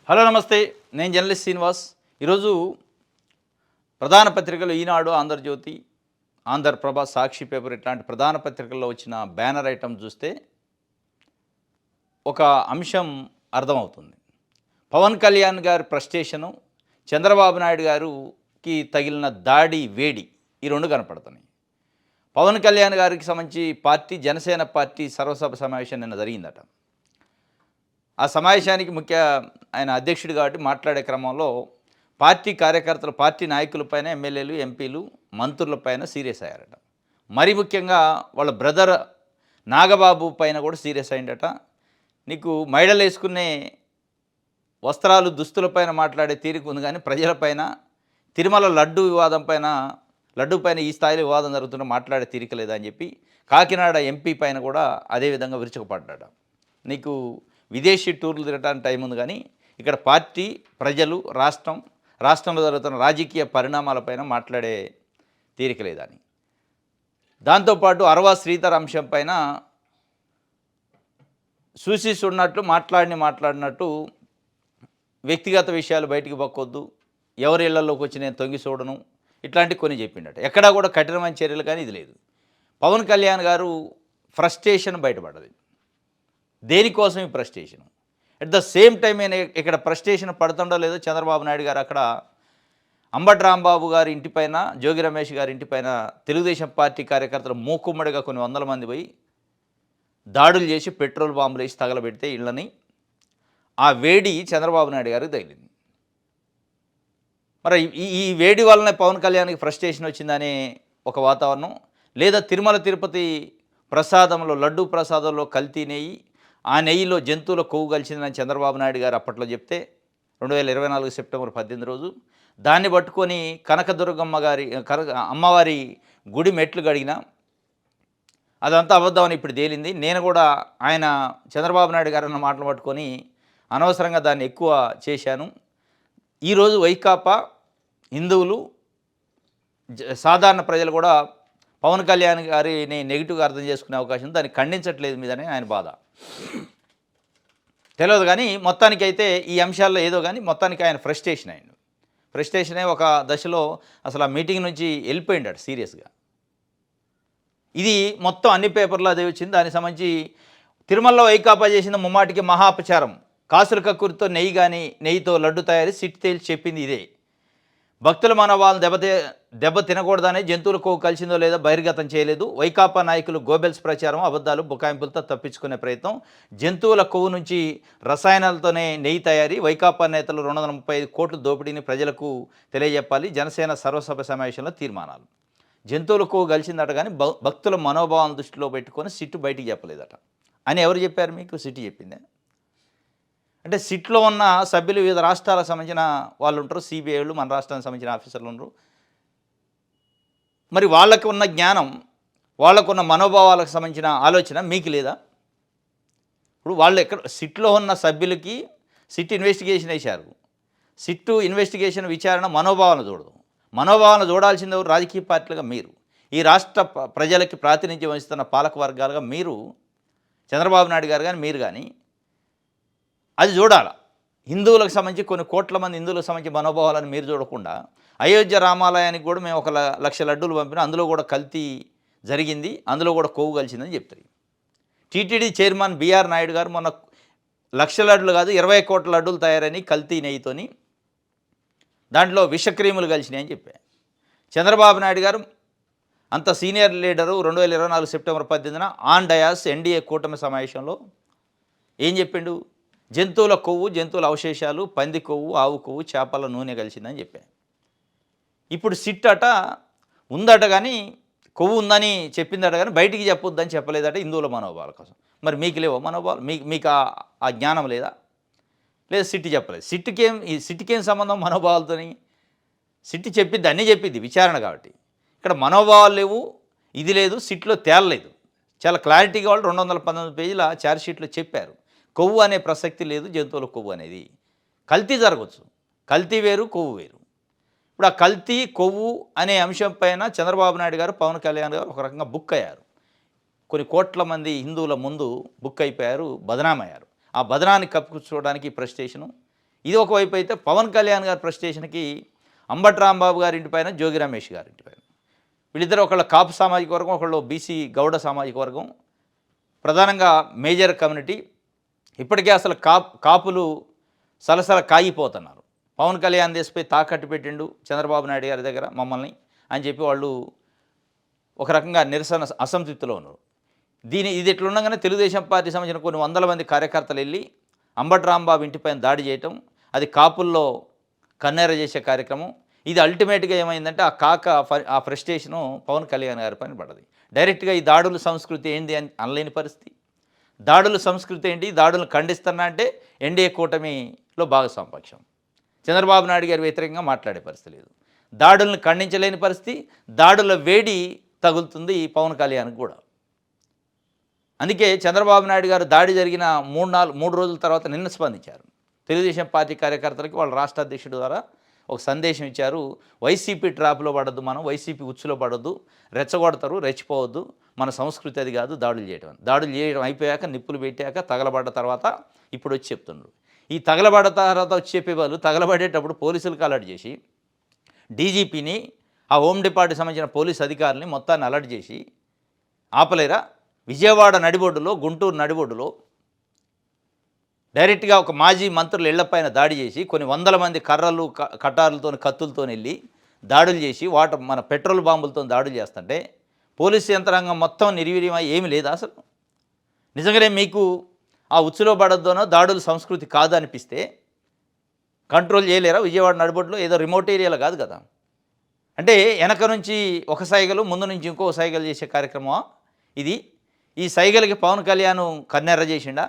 Hello నమస్తే. నేను journalist Srinivas. ఈరోజు ప్రధాన పత్రికలు ఈనాడు, ఆంధ్రజ్యోతి, ఆంధ్రప్రభ, సాక్షి పేపర్ ఇట్లాంటి ప్రధాన పత్రికల్లో వచ్చిన బ్యానర్ ఐటమ్ చూస్తే ఒక అంశం అర్థమవుతుంది. పవన్ కళ్యాణ్ గారి ఫ్రస్ట్రేషను, చంద్రబాబు నాయుడు గారికి తగిలిన దాడి వేడి ఈ రెండు కనపడుతున్నాయి. పవన్ కళ్యాణ్ గారికి సంబంధించి పార్టీ జనసేన పార్టీ సర్వసభ సమావేశం నిన్న జరిగిందట. ఆ సమావేశానికి ఆయన అధ్యక్షుడు కాబట్టి మాట్లాడే క్రమంలో పార్టీ కార్యకర్తలు, పార్టీ నాయకులపైన, ఎమ్మెల్యేలు, ఎంపీలు, మంత్రులపైన సీరియస్ అయ్యారట. మరీ ముఖ్యంగా వాళ్ళ బ్రదర్ నాగబాబు పైన కూడా సీరియస్ అయిందట. నీకు మహిళలు వేసుకునే వస్త్రాలు, దుస్తులపైన మాట్లాడే తీరిక ఉంది, కానీ ప్రజలపైన, తిరుమల లడ్డు పైన ఈ స్థాయిలో వివాదం జరుగుతున్న మాట్లాడే తీరిక లేదని చెప్పి కాకినాడ ఎంపీ పైన కూడా అదేవిధంగా విరుచుకుపడ్డాడు. నీకు విదేశీ టూర్లు తిరగడానికి టైం ఉంది, కానీ ఇక్కడ పార్టీ, ప్రజలు, రాష్ట్రంలో జరుగుతున్న రాజకీయ పరిణామాలపైన మాట్లాడే తీరిక లేదని. దాంతోపాటు అరవా శ్రీధర్ అంశం పైన చూసిస్తున్నట్లు మాట్లాడినట్టు వ్యక్తిగత విషయాలు బయటికి పక్కొద్దు, ఎవరి ఇళ్లలోకి వచ్చి నేను తొంగి చూడను, ఇట్లాంటి కొన్ని చెప్పిండట. ఎక్కడా కూడా కఠినమైన చర్యలు కానీ ఇది లేదు. పవన్ కళ్యాణ్ గారు ఫ్రస్ట్రేషన్ బయటపడ్డది. దేనికోసం ఈ frustration? At the same time ఇక్కడ ఫ్రస్ట్రేషన్ పడుతుండో లేదో చంద్రబాబు నాయుడు గారు అక్కడ అంబటి రాంబాబు గారి ఇంటిపైన, జోగి రమేష్ గారి ఇంటిపైన తెలుగుదేశం పార్టీ కార్యకర్తలు మూకుమ్మడిగా కొన్ని వందల మంది పోయి దాడులు చేసి పెట్రోల్ బాంబులు వేసి తగలబెడితే ఇళ్ళని, ఆ వేడి చంద్రబాబు నాయుడు గారికి తగిలింది. మరి ఈ వేడి వల్లనే పవన్ కళ్యాణ్కి ఫ్రస్ట్రేషన్ వచ్చిందనే ఒక వాతావరణం, లేదా తిరుమల తిరుపతి ప్రసాదంలో, లడ్డూ ప్రసాదంలో కల్తీ నెయ్యి, ఆ నెయ్యిలో జంతువుల కొవ్వు కలిసిందని చంద్రబాబు నాయుడు గారు అప్పట్లో చెప్తే 2024 సెప్టెంబర్ 18 రోజు దాన్ని పట్టుకొని కనకదుర్గమ్మ గారి అమ్మవారి గుడి మెట్లు గడిగిన అదంతా అబద్ధమని ఇప్పుడు తేలింది. నేను కూడా ఆయన చంద్రబాబు నాయుడు గారు అన్న మాటలు పట్టుకొని అనవసరంగా దాన్ని ఎక్కువ చేశాను. ఈరోజు వైకాపా, హిందువులు, సాధారణ ప్రజలు కూడా పవన్ కళ్యాణ్ గారిని నెగిటివ్గా అర్థం చేసుకునే అవకాశం, దాన్ని ఖండించట్లేదు మీదనే ఆయన బాధ. తెలియదు కానీ మొత్తానికి అయితే ఈ అంశాల్లో ఏదో కానీ మొత్తానికి ఆయన ఫ్రస్ట్రేషన్ అయ్యిండు. ఫ్రస్ట్రేషన్ అయ్యి ఒక దశలో అసలు ఆ మీటింగ్ నుంచి వెళ్ళిపోయిండాడు సీరియస్గా. ఇది మొత్తం అన్ని పేపర్లో అదే వచ్చింది. దానికి సంబంధించి తిరుమలలో వైకాపా చేసిన ముమ్మాటికి మహాపచారం, కాసుల కక్కురితో నెయ్యితో లడ్డు తయారీ సిట్ తేల్చి చెప్పింది ఇదే. భక్తుల మనోభావాలను దెబ్బ తినకూడదనే జంతువుల కొవ్వు కలిసిందో లేదో బహిర్గతం చేయలేదు. వైకాపా నాయకులు గోబెల్స్ ప్రచారం, అబద్ధాలు, బుకాయింపులతో తప్పించుకునే ప్రయత్నం, జంతువుల కొవ్వు నుంచి రసాయనాలతోనే నెయ్యి తయారీ, వైకాపా నేతలు 235 కోట్ల దోపిడీని ప్రజలకు తెలియజెప్పాలి, జనసేన సర్వసభ సమావేశంలో తీర్మానాలు. జంతువుల కొవ్వు కలిసిందట, కానీ భక్తుల మనోభావాలను దృష్టిలో పెట్టుకొని సిట్టు బయటికి చెప్పలేదట అని ఎవరు చెప్పారు మీకు? సిట్టు చెప్పిందే. అంటే సిట్లో ఉన్న సభ్యులు వివిధ రాష్ట్రాలకు సంబంధించిన వాళ్ళు ఉంటారు, సిబిఐలు, మన రాష్ట్రానికి సంబంధించిన ఆఫీసర్లు ఉండరు. మరి వాళ్ళకు ఉన్న జ్ఞానం, వాళ్ళకున్న మనోభావాలకు సంబంధించిన ఆలోచన మీకు లేదా? ఇప్పుడు వాళ్ళు సిట్లో ఉన్న సభ్యులకి సిట్ ఇన్వెస్టిగేషన్ వేశారు. సిట్టు ఇన్వెస్టిగేషన్ విచారణ మనోభావాలను చూడదు. మనోభావాలను చూడాల్సింది ఎవరు? రాజకీయ పార్టీలుగా మీరు, ఈ రాష్ట్ర ప్రజలకి ప్రాతినిధ్యం వహిస్తున్న పాలక వర్గాలుగా మీరు, చంద్రబాబు నాయుడు గారు కానీ మీరు కానీ అది చూడాలి. హిందువులకు సంబంధించి కొన్ని కోట్ల మంది హిందువులకు సంబంధించి మనోభావాలను మీరు చూడకుండా, అయోధ్య రామాలయానికి కూడా మేము 1,00,000 లడ్డూలు పంపినా అందులో కూడా కల్తీ జరిగింది, అందులో కూడా కొవ్వు కలిసిందని చెప్తారు. టీటీడీ చైర్మన్ బిఆర్ నాయుడు గారు మొన్న 1,00,000 లడ్డులు కాదు 20 కోట్ల లడ్డూలు తయారని కల్తీ నెయ్యితోని, దాంట్లో విషక్రీములు కలిసినాయి అని చెప్పారు. చంద్రబాబు నాయుడు గారు అంత senior leader 2024 September 18 on dais NDA కూటమి సమావేశంలో ఏం చెప్పిండు? జంతువుల కొవ్వు, జంతువుల అవశేషాలు, పంది కొవ్వు, ఆవు కొవ్వు, చేపల నూనె కలిసిందని చెప్పాను. ఇప్పుడు సిట్ అట ఉందట, కానీ కొవ్వు ఉందని చెప్పిందట, కానీ బయటికి చెప్పొద్దని చెప్పలేదట హిందువుల మనోభావాల కోసం. మరి మీకు లేవో మనోభావాలు? మీకు ఆ జ్ఞానం లేదా? లేదా సిట్టి చెప్పలేదు? సిట్టికేం సంబంధం మనోభావాలతోని? సిట్టి చెప్పిద్ది, అన్నీ చెప్పిద్ది విచారణ కాబట్టి. ఇక్కడ మనోభావాలు లేవు, ఇది లేదు, సిట్లో తేలలేదు. చాలా క్లారిటీగా వాళ్ళు 219 పేజీల ఛార్జ్షీట్లో చెప్పారు. కొవ్వు అనే ప్రసక్తి లేదు, జంతువుల కొవ్వు అనేది. కల్తీ జరగవచ్చు, కల్తీ వేరు, కొవ్వు వేరు. ఇప్పుడు ఆ కల్తీ, కొవ్వు అనే అంశం పైన చంద్రబాబు నాయుడు గారు, పవన్ కళ్యాణ్ గారు ఒక రకంగా బుక్ అయ్యారు. కొన్ని కోట్ల మంది హిందువుల ముందు బుక్ అయిపోయారు, బదనామయ్యారు. ఆ బదనాన్ని కప్పుకోవడానికి ఫ్రస్ట్రేషను, ఇది ఒకవైపు అయితే పవన్ కళ్యాణ్ గారి ప్రెస్టేషన్కి అంబటి రాంబాబు గారి ఇంటి పైన జోగి రమేష్ గారి ఇంటి పైన వీళ్ళిద్దరు ఒకళ్ళ కాపు సామాజిక వర్గం, ఒకళ్ళు బీసీ గౌడ సామాజిక వర్గం, ప్రధానంగా మేజర్ కమ్యూనిటీ. ఇప్పటికే అసలు కాపులు సలసల కాగిపోతున్నారు. పవన్ కళ్యాణ్ దేశపై తాకట్టు పెట్టిండు చంద్రబాబు నాయుడు గారి దగ్గర మమ్మల్ని అని చెప్పి వాళ్ళు ఒక రకంగా నిరసన అసంతృప్తిలో ఉన్నారు. ఇది ఎట్లుండగానే తెలుగుదేశం పార్టీ సంబంధించిన కొన్ని వందల మంది కార్యకర్తలు వెళ్ళి అంబటి రాంబాబు ఇంటిపైన దాడి చేయటం, అది కాపుల్లో కన్నెర చేసే కార్యక్రమం. ఇది అల్టిమేట్గా ఏమైందంటే ఆ ఫ్రస్ట్రేషను పవన్ కళ్యాణ్ గారి పైన పడ్డది. డైరెక్ట్గా ఈ దాడుల సంస్కృతి ఏంటి అని అనలేని పరిస్థితి. దాడుల సంస్కృతి ఏంటి, దాడులను ఖండిస్తున్నా అంటే ఎన్డీఏ కూటమిలో భాగస్వామ్యపక్షం. చంద్రబాబు నాయుడు గారి వ్యతిరేకంగా మాట్లాడే పరిస్థితి లేదు. దాడులను ఖండించలేని పరిస్థితి, దాడుల వేడి తగులుతుంది పవన్ కళ్యాణ్కి కూడా. అందుకే చంద్రబాబు నాయుడు గారు దాడి జరిగిన 3 రోజుల తర్వాత నిన్న స్పందించారు. తెలుగుదేశం పార్టీ కార్యకర్తలకి వాళ్ళ రాష్ట్ర అధ్యక్షుడు ద్వారా ఒక సందేశం ఇచ్చారు. వైసీపీ ట్రాప్లో పడద్దు, మనం వైసీపీ ఉచ్చులో పడద్దు, రెచ్చగొడతారు, రెచ్చిపోవద్దు, మన సంస్కృతి అది కాదు దాడులు చేయడం. దాడులు చేయడం అయిపోయాక, నిప్పులు పెట్టాక, తగలబడ్డ తర్వాత ఇప్పుడు వచ్చి చెప్తుండ్రు. ఈ తగలబడ్డ తర్వాత వచ్చి చెప్పేవాళ్ళు తగలబడేటప్పుడు పోలీసులకు అలర్ట్ చేసి, డీజీపీని, ఆ హోమ్ డిపార్ట్మెంట్కి సంబంధించిన పోలీస్ అధికారులని మొత్తాన్ని అలర్ట్ చేసి ఆపలేరా? విజయవాడ నడిబొడ్డులో, గుంటూరు నడిబొడ్డులో డైరెక్ట్గా ఒక మాజీ మంత్రుల ఇళ్లపైన దాడి చేసి కొన్ని వందల మంది కర్రలు కటార్లతో కత్తులతో వెళ్ళి దాడులు చేసి మన పెట్రోల్ బాంబులతో దాడులు చేస్తుంటే పోలీసు యంత్రాంగం మొత్తం నిర్వీర్యమై ఏమీ లేదు. అసలు నిజంగానే మీకు ఆ ఉచ్చులో పడద్దనో దాడుల సంస్కృతి కాదు అనిపిస్తే కంట్రోల్ చేయలేరా? విజయవాడ నడిబొడ్డులో ఏదో రిమోట్ ఏరియాలో కాదు కదా. అంటే వెనక నుంచి ఒక సైగలు, ముందు నుంచి ఇంకో సైగలు చేసే కార్యక్రమం ఇది. ఈ సైగలకి పవన్ కళ్యాణ్ కన్నెర్ర చేసిండా?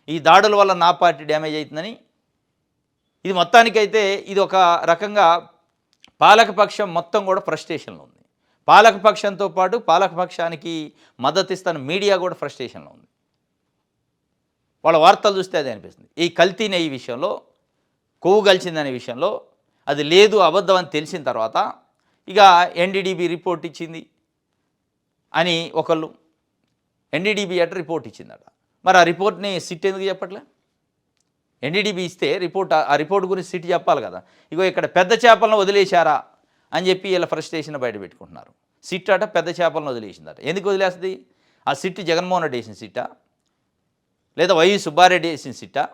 ఈ దాడుల వల్ల నా పార్టీ డ్యామేజ్ అవుతుందని. ఇది మొత్తానికైతే ఇది ఒక రకంగా పాలకపక్షం మొత్తం కూడా ఫ్రస్ట్రేషన్లో ఉంది. పాలకపక్షంతో పాటు పాలకపక్షానికి మద్దతు ఇస్తున్న మీడియా కూడా ఫ్రస్ట్రేషన్లో ఉంది. వాళ్ళ వార్తలు చూస్తే అదే అనిపిస్తుంది. ఈ కల్తీనే ఈ విషయంలో, కొవ్వు కలిసిందనే విషయంలో అది లేదు, అబద్ధం అని తెలిసిన తర్వాత ఇక ఎన్డీడీబీ రిపోర్ట్ ఇచ్చింది అని ఒకళ్ళు, ఎన్డీడీబీ అట రిపోర్ట్ ఇచ్చిందట. మరి ఆ రిపోర్ట్ని సిట్ ఎందుకు చెప్పట్లే? ఎన్డీడీబీ ఇస్తే ఆ రిపోర్ట్ గురించి సిట్ చెప్పాలి కదా. ఇగో ఇక్కడ పెద్ద చేపలను వదిలేశారా అని చెప్పి ఇలా ఫ్రస్ట్రేషన్ బయట పెట్టుకుంటున్నారు. సిట్ అట పెద్ద చేపలను వదిలేసిందట. ఎందుకు వదిలేస్తుంది? ఆ సిట్ జగన్మోహన్ రెడ్డి వేసిన సిట్టా, లేదా వైవి సుబ్బారెడ్డి వేసిన సిట్టా?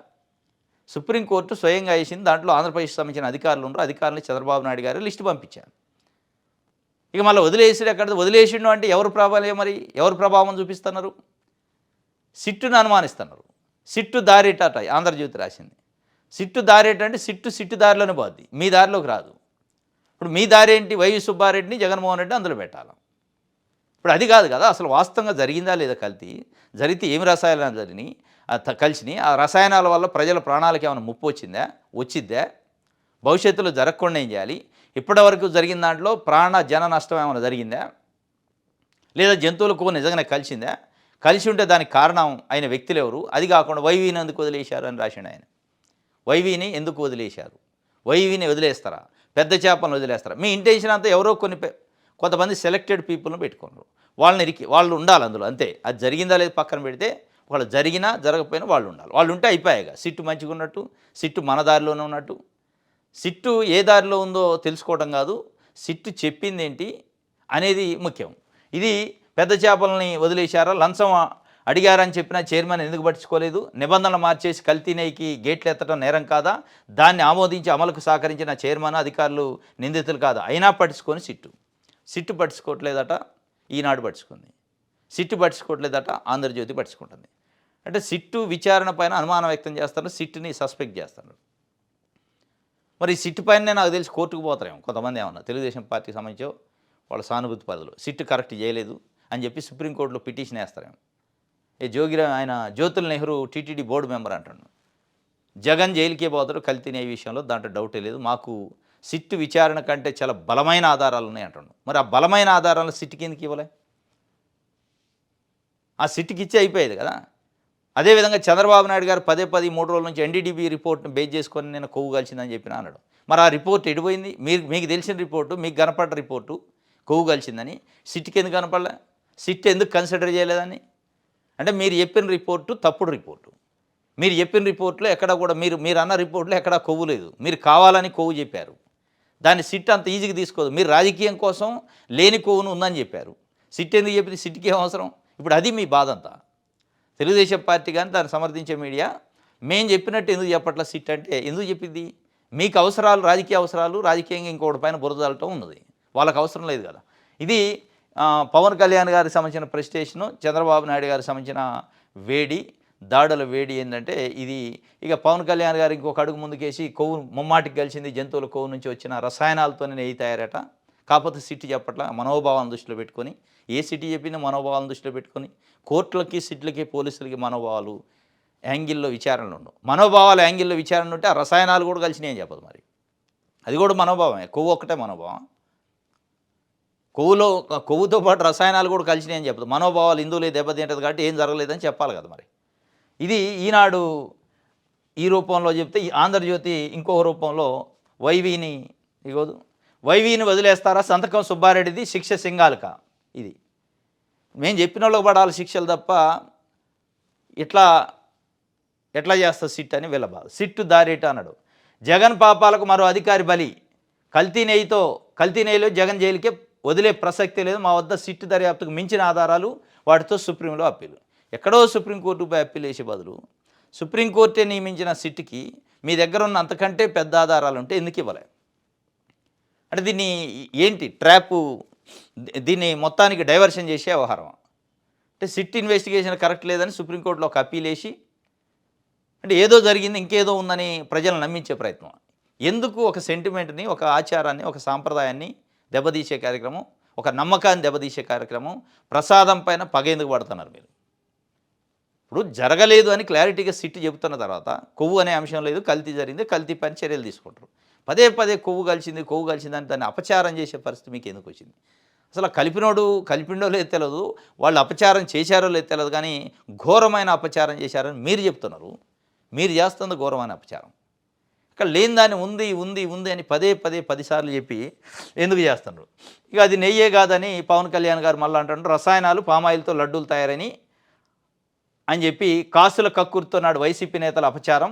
సుప్రీంకోర్టు స్వయంగా వేసింది. దాంట్లో ఆంధ్రప్రదేశ్ సంబంధించిన అధికారులు ఉన్నారు. అధికారులు చంద్రబాబు నాయుడు గారు లిస్టు పంపించారు. ఇక మళ్ళీ వదిలేసాడు. ఎక్కడ వదిలేసిండు అంటే ఎవరు ప్రభావం, మరి ఎవరు ప్రభావం చూపిస్తున్నారు? సిట్టును అనుమానిస్తున్నారు. సిట్టు దారేట ఆంధ్రజ్యోతి రాసింది. సిట్టు దారేట అంటే సిట్టు దారిలోనే పోద్ది, మీ దారిలోకి రాదు. ఇప్పుడు మీ దారి ఏంటి? వైవి సుబ్బారెడ్డిని, జగన్మోహన్ రెడ్డిని అందులో పెట్టాలి. ఇప్పుడు అది కాదు కదా. అసలు వాస్తవంగా జరిగిందా లేదా కల్తీ? జరిగితే ఏమి రసాయనాలు జరిగినాయి, కలిసినాయి? ఆ రసాయనాల వల్ల ప్రజల ప్రాణాలకు ఏమైనా ముప్పు వచ్చిద్దా? భవిష్యత్తులో జరగకుండా ఏం చేయాలి? ఇప్పటివరకు జరిగిన దాంట్లో జన నష్టం ఏమైనా జరిగిందా? లేదా జంతువులకు నిజంగానే కలిసిందా? కలిసి ఉంటే దానికి కారణం అయిన వ్యక్తులు ఎవరు? అది కాకుండా వైవీని ఎందుకు వదిలేశారు అని రాసిండు ఆయన. వైవీని ఎందుకు వదిలేశారు? వైవీని వదిలేస్తారా? పెద్ద చేపలను వదిలేస్తారా? మీ ఇంటెన్షన్ అంతా ఎవరో కొంతమంది సెలెక్టెడ్ పీపుల్ని పెట్టుకున్నారు. వాళ్ళు ఉండాలి అందులో, అంతే. అది జరిగిందా లేదు పక్కన పెడితే, వాళ్ళు జరిగినా జరగకపోయినా వాళ్ళు ఉండాలి. వాళ్ళు ఉంటే అయిపోయాయిగా. సిట్టు మంచిగా ఉన్నట్టు, సిట్టు మన దారిలోనే ఉన్నట్టు. సిట్టు ఏ దారిలో ఉందో తెలుసుకోవడం కాదు, సిట్టు చెప్పింది ఏంటి అనేది ముఖ్యం. ఇది పెద్ద చేపలని వదిలేశారా? లంచం అడిగారని చెప్పిన చైర్మన్ ఎందుకు పట్టించుకోలేదు? నిబంధనలు మార్చేసి కల్తీనేయికి గేట్లు ఎత్తడం నేరం కాదా? దాన్ని ఆమోదించి అమలుకు సహకరించిన చైర్మన్, అధికారులు నిందితులు కాదా? అయినా పట్టించుకొని సిట్టు పట్టించుకోవట్లేదట. ఈనాడు పట్టించుకుంది. సిట్టు పట్టించుకోవట్లేదట. ఆంధ్రజ్యోతి పట్టించుకుంటుంది. అంటే సిట్టు విచారణ పైన అనుమానం వ్యక్తం చేస్తారు, సిట్టుని సస్పెక్ట్ చేస్తారు. మరి సిట్టు పైన నాకు తెలిసి కోర్టుకు పోతారేమో కొంతమంది. ఏమన్నా తెలుగుదేశం పార్టీకి సంబంధించో వాళ్ళ సానుభూతి పరిధిలో సిట్టు కరెక్ట్ చేయలేదు అని చెప్పి సుప్రీంకోర్టులో పిటిషన్ వేస్తారేమో. ఆయన Jyothula Nehru TTD board member అంటాడు. జగన్ జైలుకే పోతాడు కల్తీనే విషయంలో, దాంట్లో డౌటే లేదు. మాకు సిట్టు విచారణ కంటే చాలా బలమైన ఆధారాలు ఉన్నాయి అంటాడు. మరి ఆ బలమైన ఆధారాలను సిట్టు కిందకి ఇవ్వలే? ఆ సిట్టుకి ఇచ్చి అయిపోయేది కదా. అదేవిధంగా చంద్రబాబు నాయుడు గారు 3 రోజుల నుంచి ఎన్డీడీబీ రిపోర్ట్ని బేస్ చేసుకొని నేను కొవ్వు కలిసిందని చెప్పిన అన్నాడు. మరి ఆ రిపోర్ట్ ఎడిపోయింది? మీకు తెలిసిన రిపోర్టు, మీకు కనపడ్డ రిపోర్టు కొవ్వు కలిసిందని సిట్కి ఎందుకు కనపడలే? సిట్ ఎందుకు కన్సిడర్ చేయలేదని? అంటే మీరు చెప్పిన రిపోర్టు తప్పుడు రిపోర్టు. మీరు చెప్పిన రిపోర్ట్‌లో ఎక్కడ కూడా మీరన్న రిపోర్ట్‌లో ఎక్కడా కొవ్వు లేదు. మీరు కావాలని కొవ్వు చెప్పారు. దాన్ని సిట్ అంత ఈజీగా తీసుకోదు. మీరు రాజకీయం కోసం లేని కొవ్వును ఉందని చెప్పారు. సిట్ ఎందుకు చెప్పింది? సిట్‌కి ఏం అవసరం? ఇప్పుడు అది మీ బాధంతా. తెలుగుదేశం పార్టీ గాని దాన్ని సమర్థించే మీడియా మేము చెప్పినట్టు ఎందుకు చెప్పట్ల సిట్ అంటే ఎందుకు చెప్పింది? మీకు అవసరాలు, రాజకీయ అవసరాలు, రాజకీయంగా ఇంకొకటి పైన బురద చల్లటం ఉన్నది. వాళ్ళకి అవసరం లేదు కదా! ఇది పవన్ కళ్యాణ్ గారికి సంబంధించిన ప్రెస్టేషను, చంద్రబాబు నాయుడు గారికి సంబంధించిన వేడి, దాడుల వేడి ఏందంటే ఇది ఇక పవన్ కళ్యాణ్ గారు ఇంకొక అడుగు ముందుకేసి కొవ్వు ముమ్మాటికి కలిసింది జంతువుల కొవ్వు నుంచి వచ్చిన రసాయనాలతోనే నెయ్యి తయారట. కాకపోతే సిట్ చెప్పట్ల మనోభావాలను దృష్టిలో పెట్టుకొని, ఏ సిట్ చెప్పిందో మనోభావాలను దృష్టిలో పెట్టుకొని, కోర్టులకి, సిట్లకి, పోలీసులకి మనోభావాలు యాంగిల్‌లో విచారణలు ఉండవు. మనోభావాల యాంగిల్‌లో విచారణ ఉంటే ఆ రసాయనాలు కూడా కలిసినాయని చెప్పదు మరి. అది కూడా మనోభావమే. కొవ్వు ఒక్కటే మనోభావం. కొవ్వుతో పాటు రసాయనాలు కూడా కలిసినాయని చెప్పదు. మనోభావాలు ఇందులో దెబ్బతింటది కాబట్టి ఏం జరగలేదని చెప్పాలి కదా మరి. ఇది ఈనాడు ఈ రూపంలో చెప్తే, ఈ ఆంధ్రజ్యోతి ఇంకో రూపంలో వైవీని వదిలేస్తారా? సంతకం సుబ్బారెడ్డిది, శిక్ష సింగాల్కా. ఇది మేము చెప్పిన వాళ్ళకి పడాలి శిక్షలు తప్ప ఎట్లా చేస్తుంది సిట్ అని వీళ్ళ బాధ. సిట్టు దారేట అన్నాడు. జగన్ పాపాలకు మరో అధికారి బలి. కల్తీ నెయ్యిలో జగన్ జైలుకే వదిలే ప్రసక్తే లేదు. మా వద్ద సిట్టు దర్యాప్తుకు మించిన ఆధారాలు, వాటితో సుప్రీంలో అప్పీలు. ఎక్కడో సుప్రీంకోర్టుపై అప్పీల్ వేసే బదులు సుప్రీంకోర్టే నియమించిన సిట్కి మీ దగ్గర ఉన్న అంతకంటే పెద్ద ఆధారాలు ఉంటే ఎందుకు ఇవ్వలే? అంటే దీన్ని ఏంటి ట్రాపు? దీన్ని మొత్తానికి డైవర్షన్ చేసే వ్యవహారం. అంటే సిట్ ఇన్వెస్టిగేషన్ కరెక్ట్ లేదని సుప్రీంకోర్టులో ఒక అప్పీల్ వేసి, అంటే ఏదో జరిగింది ఇంకేదో ఉందని ప్రజలను నమ్మించే ప్రయత్నం. ఎందుకు ఒక సెంటిమెంట్ని, ఒక ఆచారాన్ని, ఒక సాంప్రదాయాన్ని దెబ్బతీసే కార్యక్రమం, ఒక నమ్మకాన్ని దెబ్బతీసే కార్యక్రమం, ప్రసాదం పైన పగ ఎందుకు పడుతున్నారు మీరు? ఇప్పుడు జరగలేదు అని క్లారిటీగా సిట్ చెబుతున్న తర్వాత కొవ్వు అనే అంశం లేదు, కల్తీ జరిగింది, కల్తీ పైన చర్యలు తీసుకుంటారు. పదే కొవ్వు కలిసింది అని దాన్ని అపచారం చేసే పరిస్థితి మీకు ఎందుకు వచ్చింది? అసలు కలిపిండో లేదు తెలియదు, వాళ్ళు అపచారం చేశారో లేదు తెలియదు, కానీ ఘోరమైన అపచారం చేశారని మీరు చెప్తున్నారు. మీరు చేస్తుంది ఘోరమైన అపచారం. ఇక్కడ లేని దాన్ని ఉంది అని పదే 10 సార్లు చెప్పి ఎందుకు చేస్తున్నారు? ఇక అది నెయ్యే కాదని పవన్ కళ్యాణ్ గారు మళ్ళీ అంటున్నారు, రసాయనాలు పామాయిల్తో లడ్డూలు తయారని చెప్పి కాసుల కక్కుర్తో నాడు వైసీపీ నేతల అపచారం.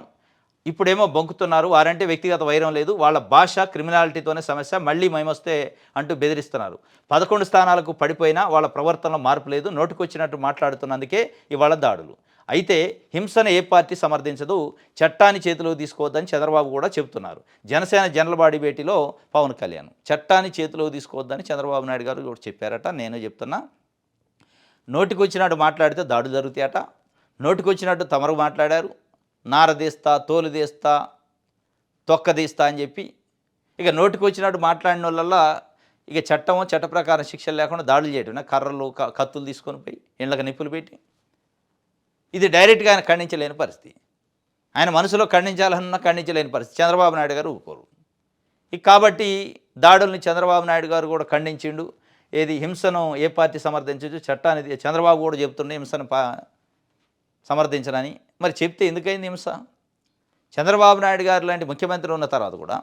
ఇప్పుడేమో బొంకుతున్నారు, వారంటే వ్యక్తిగత వైరం లేదు, వాళ్ళ భాష క్రిమినాలిటీతోనే సమస్య, మళ్ళీ మేమొస్తే అంటూ బెదిరిస్తున్నారు. 11 స్థానాలకు పడిపోయినా వాళ్ళ ప్రవర్తనలో మార్పు లేదు, నోటికొచ్చినట్టు మాట్లాడుతున్నందుకే ఇవాళ దాడులు. అయితే హింసను ఏ పార్టీ సమర్థించదు, చట్టాన్ని చేతిలో తీసుకోవద్దని చంద్రబాబు కూడా చెబుతున్నారు. జనసేన జనరల్ బాడీ భేటీలో పవన్ కళ్యాణ్ చట్టాన్ని చేతిలో తీసుకోవద్దని చంద్రబాబు నాయుడు గారు కూడా చెప్పారట. నేను చెప్తున్నా, నోటికొచ్చినట్టు మాట్లాడితే దాడులు జరుగుతాయట. నోటికొచ్చినట్టు తమరు మాట్లాడారు, నారదీస్తా, తోలుదీస్తా, తొక్కదీస్తా అని చెప్పి ఇక నోటికొచ్చినట్టు మాట్లాడిన వాళ్ళల్లా ఇక చట్ట ప్రకారం శిక్షలు లేకుండా దాడులు చేయటం, కర్రలు కత్తులు తీసుకొని పోయి ఇళ్ళకి నిప్పులు పెట్టి, ఇది డైరెక్ట్గా ఆయన ఖండించలేని పరిస్థితి. ఆయన మనసులో ఖండించాలన్నా ఖండించలేని పరిస్థితి. చంద్రబాబు నాయుడు గారు ఊరుకోరు. ఇక కాబట్టి దాడుల్ని చంద్రబాబు నాయుడు గారు కూడా ఖండించిండు. ఏది హింసను ఏ పార్టీ సమర్థించచ్చు, చట్టాన్ని చంద్రబాబు కూడా చెప్తుండే హింసను సమర్థించనని. మరి చెప్తే ఎందుకైంది హింస? చంద్రబాబు నాయుడు గారు లాంటి ముఖ్యమంత్రి ఉన్న తర్వాత కూడా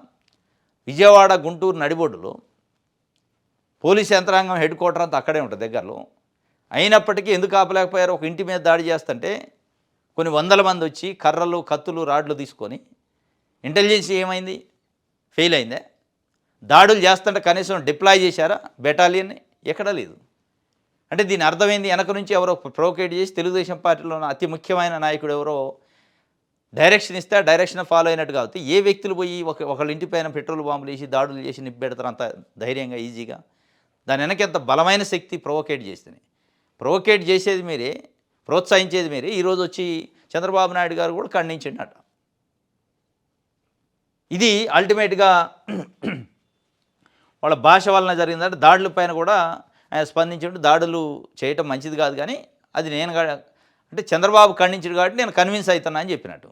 విజయవాడ, గుంటూరు నడిబొడ్డులో పోలీస్ యంత్రాంగం హెడ్ క్వార్టర్ అంతా అక్కడే ఉంటుంది దగ్గరలో. అయినప్పటికీ ఎందుకు ఆపలేకపోయారు? ఒక ఇంటి మీద దాడి చేస్తుంటే కొన్ని వందల మంది వచ్చి కర్రలు, కత్తులు, రాడ్లు తీసుకొని, ఇంటెలిజెన్స్ ఏమైంది? ఫెయిల్ అయిందే? దాడులు చేస్తుంటే కనీసం డిప్లాయ్ చేశారా బెటాలియన్ని? ఎక్కడా లేదు. అంటే దీని అర్థమైంది, వెనక నుంచి ఎవరో ప్రొవోకేట్ చేసి తెలుగుదేశం పార్టీలో అతి ముఖ్యమైన నాయకుడు ఎవరో డైరెక్షన్ ఇస్తే డైరెక్షన్ ఫాలో అయినట్టు కాబట్టి ఏ వ్యక్తులు పోయి ఒకళ్ళ ఇంటిపైన పెట్రోల్ బాంబులు వేసి దాడులు చేసి నిప్పెడతారు అంత ధైర్యంగా, ఈజీగా? దాని వెనక ఎంత బలమైన శక్తి ప్రొవోకేట్ చేస్తుంది. ప్రొవోకేట్ చేసేది మీరే, ప్రోత్సహించేది మీరే. ఈరోజు వచ్చి చంద్రబాబు నాయుడు గారు కూడా ఖండించిండట. ఇది అల్టిమేట్గా వాళ్ళ భాష వలన జరిగిందంటే దాడుల పైన కూడా ఆయన స్పందించుంటే దాడులు చేయటం మంచిది కాదు, కానీ అది నేను అంటే చంద్రబాబు ఖండించాడు కాబట్టి నేను కన్విన్స్ అవుతున్నా అని చెప్పినట్టు.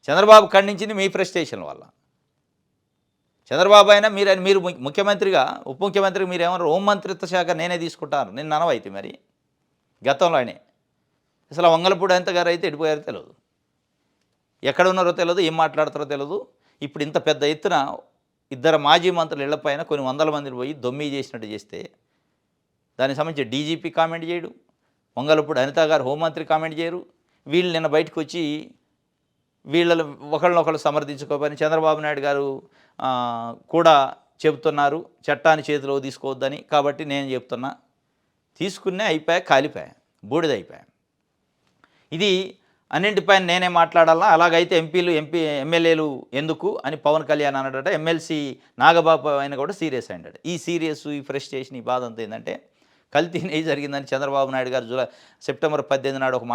చంద్రబాబు ఖండించింది మీ ఫ్రస్ట్రేషన్ వల్ల. చంద్రబాబు అయినా మీరు ముఖ్యమంత్రిగా, ఉప ముఖ్యమంత్రిగా మీరేమన్నారు, హోంమంత్రిత్వ శాఖ నేనే తీసుకుంటాను, నేను అనవైతే మరి గతంలోనే అసలు వంగలపూడి అనంత గారు అయితే ఎడిపోయారో తెలియదు, ఎక్కడ ఉన్నారో తెలియదు, ఏం మాట్లాడతారో తెలియదు. ఇప్పుడు ఇంత పెద్ద ఎత్తున ఇద్దరు మాజీ మంత్రులు ఇళ్లపైన కొన్ని వందల మందిని పోయి దొమ్మి చేసినట్టు చేస్తే దానికి సంబంధించి డీజీపీ కామెంట్ చేయడు, వంగలపూడి అనిత గారు హోంమంత్రి కామెంట్ చేయరు. వీళ్ళు నిన్న బయటకు వచ్చి వీళ్ళ ఒకళ్ళనొకళ్ళు సమర్థించుకోమని చంద్రబాబు నాయుడు గారు కూడా చెబుతున్నారు చట్టాన్ని చేతిలో తీసుకోవద్దని. కాబట్టి నేను చెప్తున్నా, తీసుకునే అయిపోయా, కాలిపోయా, బూడిదైపోయా. ఇది అన్నింటిపైన నేనే మాట్లాడాలా, అలాగైతే ఎమ్మెల్యేలు ఎందుకు అని పవన్ కళ్యాణ్ అన్నాడట. ఎమ్మెల్సీ నాగబాబు ఆయన కూడా సీరియస్ అయ్యాడు. ఈ ఈ ఫ్రస్ట్రేషన్, ఈ బాధ అంతా ఏంటంటే కల్తీ నెయ్యి జరిగిందని చంద్రబాబు నాయుడు గారు సెప్టెంబర్ 18 నాడు ఒక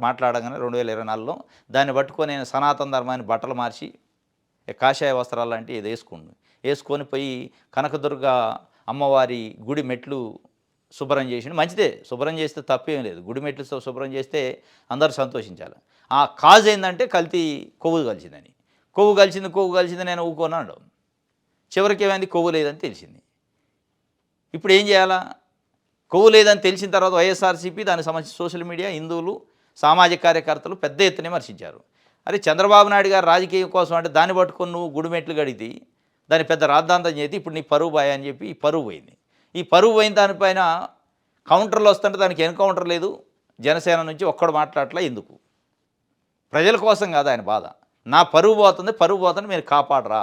మాట్లాడగానే 2024లో దాన్ని పట్టుకొని నేను సనాతన ధర్మాన్ని బట్టలు మార్చి కాషాయ వస్త్రాలు లాంటివి ఇది వేసుకొని పోయి కనకదుర్గ అమ్మవారి గుడి మెట్లు శుభ్రం చేసిండు. మంచిదే, శుభ్రం చేస్తే తప్పేం లేదు. గుడి మెట్లు శుభ్రం చేస్తే అందరూ సంతోషించాలి. ఆ కాజ్ ఏంటంటే కల్తీ కొవ్వు కలిసిందని. కొవ్వు కలిసింది నేను ఊరుకున్నాడు. చివరికి ఏమైంది, కొవ్వు లేదని తెలిసింది. ఇప్పుడు ఏం చేయాలా? కొవ్వు లేదని తెలిసిన తర్వాత వైఎస్ఆర్సీపీ, దానికి సంబంధించి సోషల్ మీడియా, హిందువులు, సామాజిక కార్యకర్తలు పెద్ద ఎత్తున విమర్శించారు. అరే చంద్రబాబు నాయుడు గారు రాజకీయం కోసం అంటే దాన్ని పట్టుకొని నువ్వు గుడిమెట్లు గడిగి దాన్ని పెద్ద రాద్ధాంతం చేసి ఇప్పుడు నీ పరువు బాయ్ అని చెప్పి ఈ పరువు పోయింది. ఈ పరువు పోయిన దానిపైన కౌంటర్లు వస్తుంటే దానికి ఎన్కౌంటర్ లేదు. జనసేన నుంచి ఒక్కడు మాట్లాడట్లా. ఎందుకు? ప్రజల కోసం కాదు ఆయన బాధ. నా పరువు పోతుంది మీరు కాపాడరా.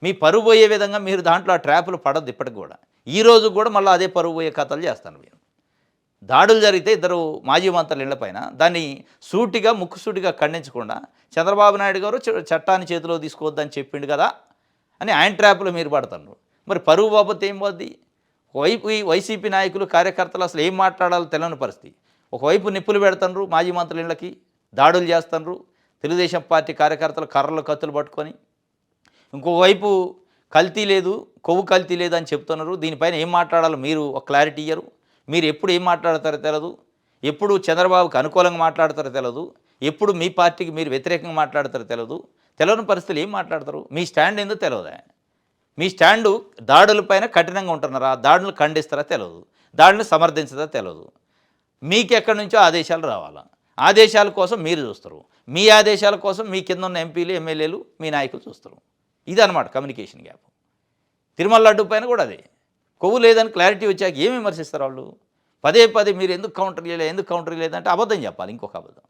మీ పరువు పోయే విధంగా మీరు దాంట్లో ఆ ట్రాపులు పడద్దు. ఇప్పటికి కూడా ఈ రోజు కూడా మళ్ళీ అదే పరువు పోయే కథలు చేస్తాను మీరు. దాడులు జరిగితే ఇద్దరు మాజీ మంత్రుల ఇళ్లపైన దాన్ని ముక్కుసూటిగా ఖండించకుండా చంద్రబాబు నాయుడు గారు చట్టాన్ని చేతిలో తీసుకోవద్దని చెప్పిండు కదా అని ఆయన ట్రాప్లో మీరు పడతారు. మరి పరువు బాబత్ ఏం పోద్ది? ఒకవైపు ఈ వైసీపీ నాయకులు, కార్యకర్తలు అసలు ఏం మాట్లాడాలో తెలియని పరిస్థితి. ఒకవైపు నిప్పులు పెడతారు మాజీ మంత్రుల ఇళ్ళకి, దాడులు చేస్తున్నారు తెలుగుదేశం పార్టీ కార్యకర్తలు కర్రలు కత్తులు పట్టుకొని. ఇంకోవైపు కల్తీ లేదు, కొవ్వు కల్తీ లేదు అని చెప్తున్నారు. దీనిపైన ఏం మాట్లాడాలో మీరు ఒక క్లారిటీ ఇయ్యరు. మీరు ఎప్పుడు ఏం మాట్లాడతారో తెలియదు. ఎప్పుడు చంద్రబాబుకి అనుకూలంగా మాట్లాడతారో తెలియదు. ఎప్పుడు మీ పార్టీకి మీరు వ్యతిరేకంగా మాట్లాడతారో తెలియని పరిస్థితులు ఏం మాట్లాడతారు? మీ స్టాండ్ ఏందో తెలియదా? మీ స్టాండు దాడులపైన కఠినంగా ఉంటున్నారా, దాడులు ఖండిస్తారా తెలియదు, దాడులను సమర్థించదా తెలియదు. మీకు ఎక్కడి నుంచో ఆదేశాలు రావాలా, ఆదేశాల కోసం మీరు చూస్తారు. మీ ఆదేశాల కోసం మీ కింద ఉన్న ఎంపీలు, ఎమ్మెల్యేలు, మీ నాయకులు చూస్తారు. ఇదన్నమాట కమ్యూనికేషన్ గ్యాప్. తిరుమల లడ్డు పైన కూడా అదే. కొవ్వు లేదని క్లారిటీ వచ్చాక ఏమి విమర్శిస్తారు వాళ్ళు? పదే మీరు ఎందుకు కౌంటర్ లేదంటే అబద్ధం చెప్పాలి. ఇంకొక అబద్ధం,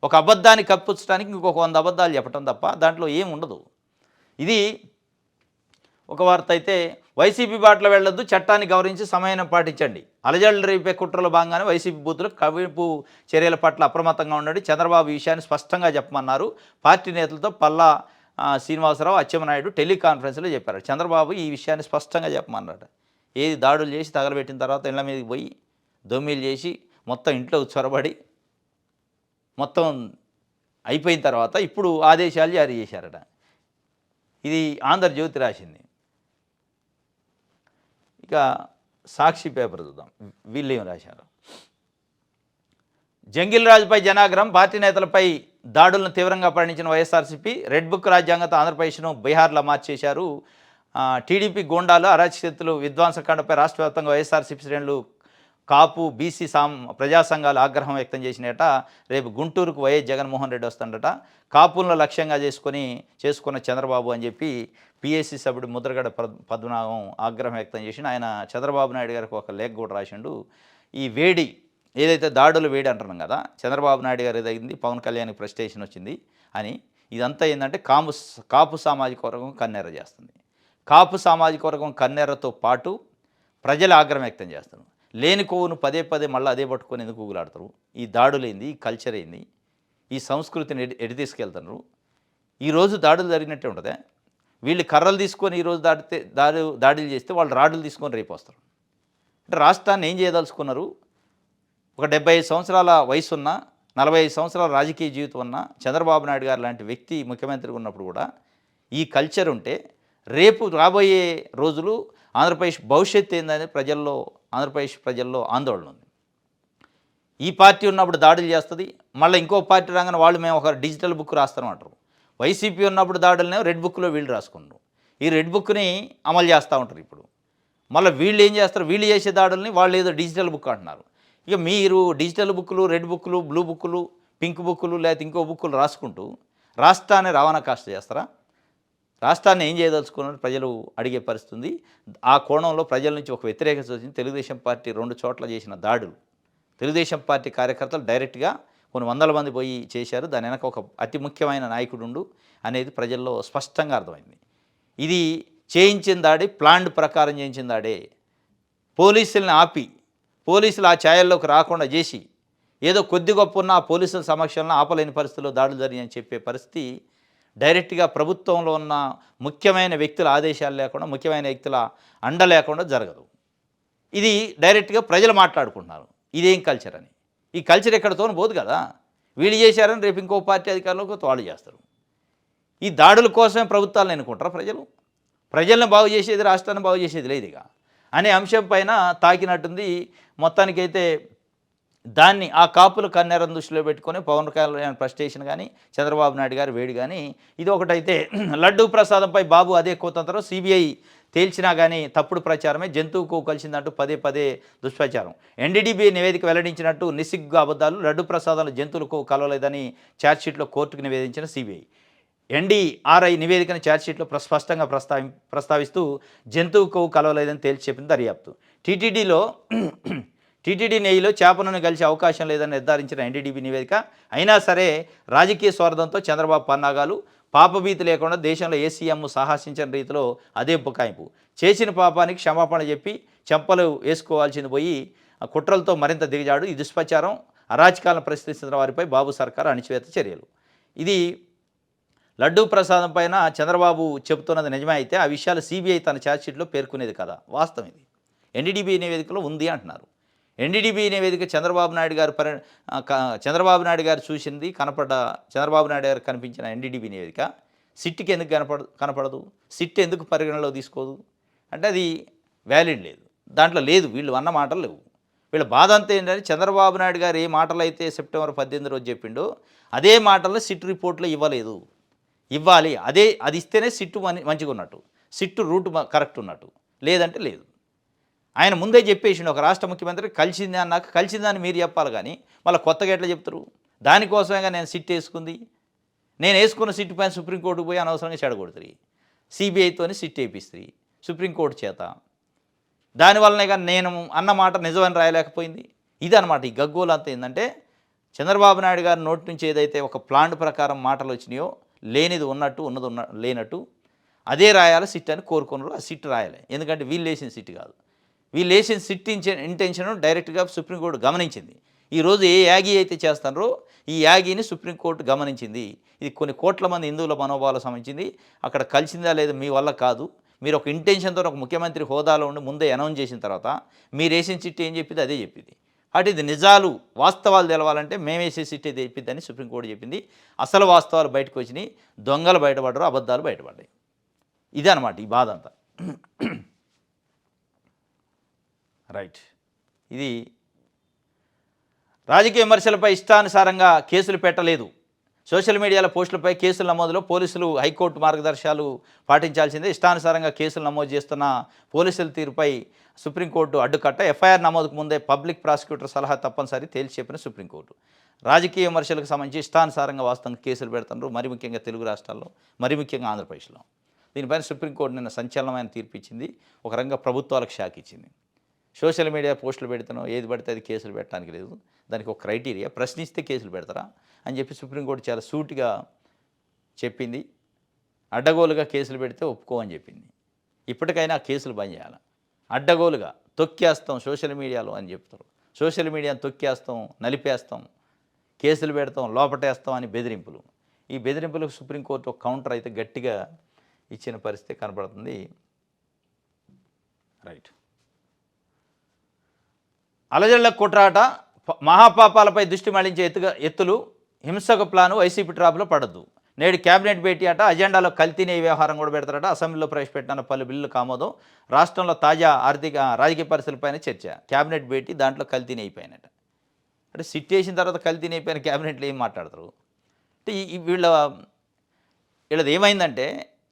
ఒక అబద్ధాన్ని కప్పించడానికి ఇంకొక 100 అబద్ధాలు చెప్పడం తప్ప దాంట్లో ఏం ఉండదు. ఇది ఒక వార్త అయితే, వైసీపీ బాటలో వెళ్ళొద్దు, చట్టాన్ని గౌరవించి సమయాన్ని పాటించండి. అలజడులు రేపే కుట్రలో భాగంగానే వైసీపీ బూతులు కవింపు చర్యల పట్ల అప్రమత్తంగా ఉండండి. చంద్రబాబు ఈ విషయాన్ని స్పష్టంగా చెప్పమన్నారు. పార్టీ నేతలతో పల్లా శ్రీనివాసరావు, అచ్చెన్నాయుడు టెలికాన్ఫరెన్స్లో చెప్పారు. చంద్రబాబు ఈ విషయాన్ని స్పష్టంగా చెప్పమన్నారట. ఏది దాడులు చేసి తగలబెట్టిన తర్వాత ఇళ్ల మీదకి పోయి దొమ్మిలు చేసి మొత్తం ఇంట్లో చొరబడి మొత్తం అయిపోయిన తర్వాత ఇప్పుడు ఆదేశాలు జారీ చేశారట. ఇది ఆంధ్రజ్యోతి రాసింది. ఇక సాక్షి పేపర్ చూద్దాం, వీళ్ళు ఏం రాశారు. జంగిల్ రాజుపై జనాగ్రహం, పార్టీ నేతలపై దాడులను తీవ్రంగా పరిగణించిన వైఎస్ఆర్సీపీ రెడ్ బుక్ రాజ్యాంగంతో ఆంధ్రప్రదేశ్ను బీహార్లో మార్చేశారు. టీడీపీ గూండాలు అరాచకతలు విధ్వంసకాండపై రాష్ట్ర వ్యాప్తంగా వైఎస్ఆర్సీపీ శ్రేణులు, కాపు, బీసీ ప్రజా సంఘాలు ఆగ్రహం వ్యక్తం చేసినట. రేపు గుంటూరుకు వైఎస్ జగన్మోహన్ రెడ్డి వస్తుండట. కాపులను లక్ష్యంగా చేసుకున్న చంద్రబాబు అని చెప్పి పిఎస్సి సభ్యుడు ముద్రగడ పద్మనాభం ఆగ్రహం వ్యక్తం చేసి ఆయన చంద్రబాబు నాయుడు గారికి ఒక లేఖ కూడా రాసిండు. ఈ వేడి ఏదైతే దాడులు వేడి అంటున్నాం కదా, చంద్రబాబు నాయుడు గారు ఏదైంది, పవన్ కళ్యాణ్కి ఫ్రస్ట్రేషన్ వచ్చింది అని, ఇదంతా ఏంటంటే కాపు సామాజిక వర్గం కన్నెర చేస్తుంది. కాపు సామాజిక వర్గం కన్నెరతో పాటు ప్రజలు ఆగ్రహం వ్యక్తం చేస్తారు. లేని కొవ్వును పదే మళ్ళీ అదే పట్టుకొని ఎందుకు ఊగులాడతారు? ఈ దాడులేంది, ఈ కల్చర్ ఏంది, ఈ సంస్కృతిని ఎడి తీసుకెళ్తున్నారు? ఈరోజు దాడులు జరిగినట్టే ఉంటుందా? వీళ్ళు కర్రలు తీసుకొని ఈరోజు దాడులు చేస్తే వాళ్ళు రాడులు తీసుకొని రేపు వస్తారు. అంటే రాష్ట్రాన్ని ఏం చేయదలుచుకున్నారు? ఒక 75 సంవత్సరాల వయసున్న, 45 సంవత్సరాల రాజకీయ జీవితం ఉన్న చంద్రబాబు నాయుడు గారు లాంటి వ్యక్తి ముఖ్యమంత్రిగా ఉన్నప్పుడు కూడా ఈ కల్చర్ ఉంటే రేపు రాబోయే రోజులు ఆంధ్రప్రదేశ్ భవిష్యత్తు ఏందని ఆంధ్రప్రదేశ్ ప్రజల్లో ఆందోళన ఉంది. ఈ పార్టీ ఉన్నప్పుడు దాడులు చేస్తుంది, మళ్ళీ ఇంకో పార్టీ రాగానే వాళ్ళు మేము ఒక డిజిటల్ బుక్ రాస్తామంటారు. వైసీపీ ఉన్నప్పుడు దాడులనే రెడ్ బుక్లో వీళ్ళు రాసుకున్నారు. ఈ రెడ్ బుక్ని అమలు చేస్తూ ఉంటారు. ఇప్పుడు మళ్ళీ వీళ్ళు ఏం చేస్తారు? వీళ్ళు చేసే దాడుల్ని వాళ్ళు ఏదో డిజిటల్ బుక్ అంటున్నారు. ఇక మీరు డిజిటల్ బుక్లు, రెడ్ బుక్లు, బ్లూ బుక్లు, పింక్ బుక్లు, లేకపోతే ఇంకో బుక్లు రాసుకుంటూ రాష్ట్రాన్ని రవాణా కాస్ట్ చేస్తారా? రాష్ట్రాన్ని ఏం చేయదలుచుకున్నారు ప్రజలు అడిగే పరిస్థితి. ఆ కోణంలో ప్రజల నుంచి ఒక వ్యతిరేకత వచ్చింది. తెలుగుదేశం పార్టీ 2 చోట్ల చేసిన దాడులు, తెలుగుదేశం పార్టీ కార్యకర్తలు డైరెక్ట్గా కొన్ని వందల మంది పోయి చేశారు. దాని వెనక ఒక అతి ముఖ్యమైన నాయకుడు అనేది ప్రజల్లో స్పష్టంగా అర్థమైంది. ఇది చేయించిన దాడి ప్లాన్డ్ ప్రకారం చేయించిన దాడే. పోలీసుల్ని ఆపి పోలీసులు ఆ ఛాయల్లోకి రాకుండా చేసి ఏదో కొద్ది గొప్ప ఉన్న ఆ పోలీసుల సమక్షంలో ఆపలేని పరిస్థితుల్లో దాడులు జరిగాయని చెప్పే పరిస్థితి డైరెక్ట్గా ప్రభుత్వంలో ఉన్న ముఖ్యమైన వ్యక్తుల ఆదేశాలు లేకుండా, ముఖ్యమైన వ్యక్తుల అండ లేకుండా జరగదు. ఇది డైరెక్ట్గా ప్రజలు మాట్లాడుకుంటున్నారు ఇదేం కల్చర్ అని. ఈ కల్చర్ ఎక్కడితో పోదు కదా. వీళ్ళు చేశారని రేపు ఇంకో పార్టీ అధికారంలోకి వాళ్ళు చేస్తారు. ఈ దాడుల కోసమే ప్రభుత్వాలను ఎన్నుకుంటారా ప్రజలు? ప్రజలను బాగు చేసేది, రాష్ట్రాన్ని బాగు చేసేది లేదు ఇక అనే అంశం పైన తాకినట్టుంది. మొత్తానికైతే దాన్ని ఆ కాపులు కన్నెరం దృష్టిలో పెట్టుకొని పవన్ కళ్యాణ్ ప్రస్టేషన్ కానీ, చంద్రబాబు నాయుడు గారి వేడి కానీ ఇది ఒకటైతే. లడ్డూ ప్రసాదంపై బాబు అదే కోతంతరం సిబిఐ తేల్చినా కానీ తప్పుడు ప్రచారమే, జంతువుకు కలిసిందంటూ పదే పదే దుష్ప్రచారం. ఎన్డీడీబీ నివేదిక వెల్లడించినట్టు నిస్సిగ్గు అబద్ధాలు, లడ్డూ ప్రసాదాలు జంతువులకు కలవలేదని ఛార్జ్షీట్లో కోర్టుకు నివేదించిన సిబిఐ. ఎన్డీఆర్ఐ నివేదికను ఛార్జ్షీట్లో స్పష్టంగా ప్రస్తావిస్తూ జంతువుకు కలవలేదని తేల్చి చెప్పింది దర్యాప్తు. టీటీడీ నెయ్యిలో చేపలను కలిసే అవకాశం లేదని నిర్ధారించిన ఎన్డీడీబీ నివేదిక అయినా సరే రాజకీయ స్వార్థంతో చంద్రబాబు పన్నాగాలు, పాపభీతి లేకుండా దేశంలో ఏ సీఎం సాహసించిన రీతిలో అదే బుకాయింపు. చేసిన పాపానికి క్షమాపణ చెప్పి చెంపలు వేసుకోవాల్సింది పోయి కుట్రలతో మరింత దిగజాడు. ఈ దుష్ప్రచారం, అరాచకాలను ప్రశ్నిస్తున్న వారిపై బాబు సర్కారు అణిచివేత చర్యలు. ఇది లడ్డూ ప్రసాదం పైన చంద్రబాబు చెబుతున్నది నిజమే అయితే ఆ విషయాలు సిబిఐ తన ఛార్జ్షీట్లో పేర్కొనేది కదా. వాస్తవం ఇది. ఎన్డీడీబీ నివేదికలో ఉంది అంటున్నారు. ఎన్డీడీబీ నివేదిక చంద్రబాబు నాయుడు గారు చూసింది చంద్రబాబు నాయుడు గారు కనిపించిన ఎన్డీడీబీ నివేదిక సిట్కి ఎందుకు కనపడదు? సిట్ ఎందుకు పరిగణలో తీసుకోదు అంటే అది వ్యాలిడ్ లేదు, దాంట్లో లేదు, వీళ్ళు అన్న మాటలు లేవు. వీళ్ళ బాధ అంతా ఏంటంటే చంద్రబాబు నాయుడు గారు ఏ మాటలు అయితే సెప్టెంబర్ 18 రోజు చెప్పిండో అదే మాటలు సిట్ రిపోర్ట్లో ఇవ్వలేదు. ఇవ్వాలి, అది ఇస్తేనే సిట్టు మంచిగా ఉన్నట్టు, సిట్టు రూట్ కరెక్ట్ ఉన్నట్టు, లేదంటే లేదు. ఆయన ముందే చెప్పేసిండు ఒక రాష్ట్ర ముఖ్యమంత్రి కలిసింది అన్నాక కలిసిందని మీరు చెప్పాలి కానీ మళ్ళీ కొత్తగా ఎట్లా చెప్తారు? దానికోసమేగా నేను సిట్ వేసుకుంది. నేను వేసుకున్న సిట్ పైన సుప్రీంకోర్టుకు పోయి అనవసరంగా చెడగొడుతుంది. సిబిఐతోని సిట్ వేయిస్తుంది సుప్రీంకోర్టు చేత. దానివల్లనే కానీ నేను అన్న మాట నిజమని రాయలేకపోయింది. ఇదనమాట ఈ గగ్గోలు అంతా. ఏంటంటే చంద్రబాబు నాయుడు గారి నోటి నుంచి ఏదైతే ఒక ప్లాన్ ప్రకారం మాటలు వచ్చినాయో లేనిది ఉన్నట్టు, ఉన్నది లేనట్టు అదే రాయాలి సిట్ అని కోరుకున్నారు. ఆ సిట్ రాయాలి, ఎందుకంటే వీళ్ళు వేసిన సిట్ కాదు. వీళ్ళు వేసిన సిట్ ఇంటెన్షన్ డైరెక్ట్గా సుప్రీంకోర్టు గమనించింది. ఈరోజు ఏ యాగి అయితే చేస్తారో ఈ యాగిని సుప్రీంకోర్టు గమనించింది. ఇది కొన్ని కోట్ల మంది హిందువుల మనోభావాలకు సంబంధించింది. అక్కడ కలిసిందా లేదా మీ వల్ల కాదు. మీరు ఒక ఇంటెన్షన్తో ఒక ముఖ్యమంత్రి హోదాలో ఉండి ముందే అనౌన్స్ చేసిన తర్వాత మీరు వేసిన సిట్ ఏం చెప్పింది అదే చెప్పింది. అటు ఇది నిజాలు వాస్తవాలు తెలవాలంటే మేము వేసే సిట్ ఇది చెప్పిందని సుప్రీంకోర్టు చెప్పింది. అసలు వాస్తవాలు బయటకు వచ్చినాయి, దొంగలు బయటపడ్డారు, అబద్ధాలు బయటపడ్డాయి. ఇదే అనమాట ఈ బాధ అంతా. రైట్. ఇది రాజకీయ విమర్శలపై ఇష్టానుసారంగా కేసులు పెట్టలేదు. సోషల్ మీడియాలో పోస్టులపై కేసుల నమోదులో పోలీసులు హైకోర్టు మార్గదర్శకాలు పాటించాల్సిందే. ఇష్టానుసారంగా కేసులు నమోదు చేస్తున్న పోలీసుల తీరుపై సుప్రీంకోర్టు అడ్డుకట్ట. ఎఫ్ఐఆర్ నమోదుకు ముందే పబ్లిక్ ప్రాసిక్యూటర్ సలహా తప్పనిసరి తేల్చి చెప్పిన సుప్రీంకోర్టు. రాజకీయ విమర్శలకు సంబంధించి ఇష్టానుసారంగా వాస్తవంగా కేసులు పెడుతున్నారు, మరి ముఖ్యంగా తెలుగు రాష్ట్రాల్లో, మరి ముఖ్యంగా ఆంధ్రప్రదేశ్లో. దీనిపైన సుప్రీంకోర్టు నిన్న సంచలనమైన తీర్పు ఇచ్చింది. ఒక రంగ ప్రభుత్వాలకు షాక్ ఇచ్చింది. సోషల్ మీడియా పోస్టులు పెడుతున్నాం, ఏది పడితే అది కేసులు పెట్టడానికి లేదు, దానికి ఒక క్రైటీరియా, ప్రశ్నిస్తే కేసులు పెడతారా అని చెప్పి సుప్రీంకోర్టు చాలా సూటిగా చెప్పింది. అడ్డగోలుగా కేసులు పెడితే ఒప్పుకోమని చెప్పింది. ఇప్పటికైనా కేసులు బంద్ చేయాలి. అడ్డగోలుగా తొక్కేస్తాం సోషల్ మీడియాలో అని చెప్తారు. సోషల్ మీడియాను తొక్కేస్తాం, నలిపేస్తాం, కేసులు పెడతాం, లోపటేస్తాం అని బెదిరింపులు. ఈ బెదిరింపులకు సుప్రీంకోర్టు ఒక కౌంటర్ అయితే గట్టిగా ఇచ్చిన పరిస్థితి కనపడుతుంది. రైట్. అలజడుల కొట్రాట, మహాపాపాలపై దృష్టి మళ్లించే ఎత్తులు, హింసక ప్లాను వైసీపీ ట్రాప్లో పడద్దు. నేడు కేబినెట్ భేటీ అట, అజెండాలో కల్తీనే వ్యవహారం కూడా పెడతారట. అసెంబ్లీలో ప్రవేశపెట్టిన పలు బిల్లులకు ఆమోదం. రాష్ట్రంలో తాజా రాజకీయ పరిస్థితులపైన చర్చ. కేబినెట్ భేటీ, దాంట్లో కల్తీనే అయిపోయినట. అంటే సిట్ వేసిన తర్వాత కల్తీనే అయిపోయిన కేబినెట్లో ఏం మాట్లాడతారు అంటే వీళ్ళది ఏమైందంటే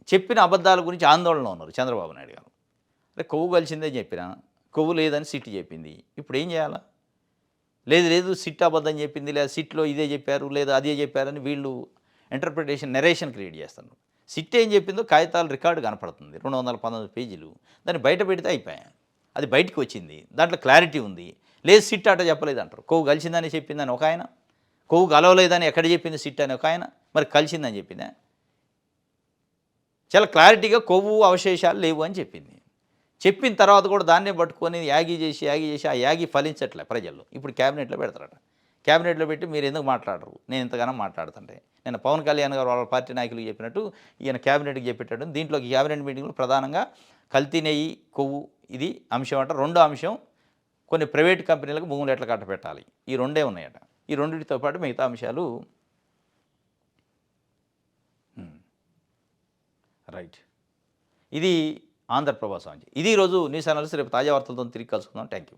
చెప్పిన అబద్ధాల గురించి ఆందోళనలో ఉన్నారు చంద్రబాబు నాయుడు గారు. అంటే కొవ్వు కలిసిందని చెప్పినా కొవ్వు లేదని సిట్ చెప్పింది. ఇప్పుడు ఏం చేయాలా? లేదు సిట్ అబద్ధం చెప్పింది, లేదా సిట్లో ఇదే చెప్పారు, లేదా అదే చెప్పారని వీళ్ళు ఇంటర్ప్రిటేషన్, నెరేషన్ క్రియేట్ చేస్తున్నారు. సిట్ ఏం చెప్పిందో కాగితాలు రికార్డు కనపడుతుంది, 219 పేజీలు. దాన్ని బయట పెడితే అయిపోయాయి. అది బయటకు వచ్చింది, దాంట్లో క్లారిటీ ఉంది. లేదు సిట్ అట చెప్పలేదు అంటారు. కొవ్వు కలిసిందని చెప్పిందని ఒక ఆయన, కొవ్వు కలవలేదని ఎక్కడ చెప్పింది సిట్ అని ఒక ఆయన, మరి కలిసిందని చెప్పిందా? చాలా క్లారిటీగా కొవ్వు అవశేషాలు లేవు అని చెప్పింది. చెప్పిన తర్వాత కూడా దాన్నే పట్టుకొని యాగి చేసి ఆ యాగి ఫలించట్లే ప్రజల్లో. ఇప్పుడు క్యాబినెట్‌లో పెడతారట. క్యాబినెట్‌లో పెట్టి మీరు ఎందుకు మాట్లాడరు, నేను ఇంతగానం మాట్లాడుతుంటే. నిన్న పవన్ కళ్యాణ్ గారు వాళ్ళ పార్టీ నాయకులకు చెప్పినట్టు ఈయన క్యాబినెట్‌కి చెప్పేటట్టు దీంట్లో క్యాబినెట్ మీటింగ్‌లో ప్రధానంగా కల్తీ నెయ్యి, కొవ్వు ఇది అంశం అంట. రెండో అంశం కొన్ని ప్రైవేట్ కంపెనీలకు భూములు ఎట్లా కట్టబెట్టాలి. ఈ రెండే ఉన్నాయట. ఈ రెండిటితో పాటు మిగతా అంశాలు రైట్. ఇది ఆంధ్రప్రభ సంచి. ఇది ఈరోజు న్యూస్ అనాలిసిస్. రేపు తాజా వార్తలతో తిరిగి కలుసుకుందాం. Thank you.